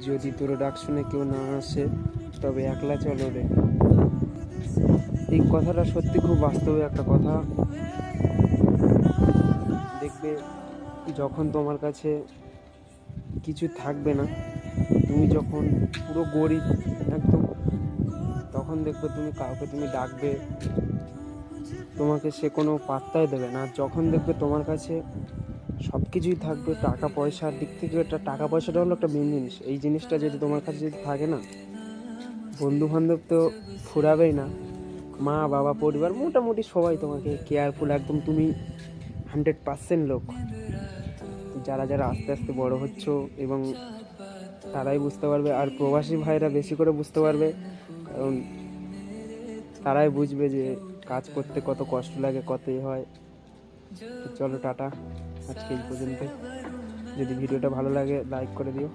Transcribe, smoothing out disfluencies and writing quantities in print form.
যদি তোর ডাক শুনে কেউ না আসে তবে একলা চলো রে। এই কথাটা সত্যি খুব বাস্তবে একটা কথা। দেখবে যখন তোমার কাছে কিছু থাকবে না, তুমি যখন পুরো গরিব একদম, তখন দেখবে তুমি কাউকে তুমি ডাকবে, তোমাকে সে কোনো পাত্তাই দেবে না। যখন দেখবে তোমার কাছে সব কিছুই থাকবে, টাকা পয়সার দিক থেকে, একটা টাকা পয়সাটা হলো একটা মেন জিনিস। এই জিনিসটা যদি তোমার কাছে যদি থাকে না, বন্ধু বান্ধব তো ফুরাবেই না, মা বাবা পরিবার মোটামুটি সবাই তোমাকে কেয়ারফুল, একদম তুমি 100% লোক। যারা যারা আস্তে আস্তে বড় হচ্ছ এবং তারাই বুঝতে পারবে, আর প্রবাসী ভাইরা বেশি করে বুঝতে পারবে, কারণ তারাই বুঝবে যে কাজ করতে কত কষ্ট লাগে, কতই হয়। তো চলো টাটা, আজকে এই পর্যন্ত। যদি ভিডিওটা ভালো লাগে লাইক করে দিও।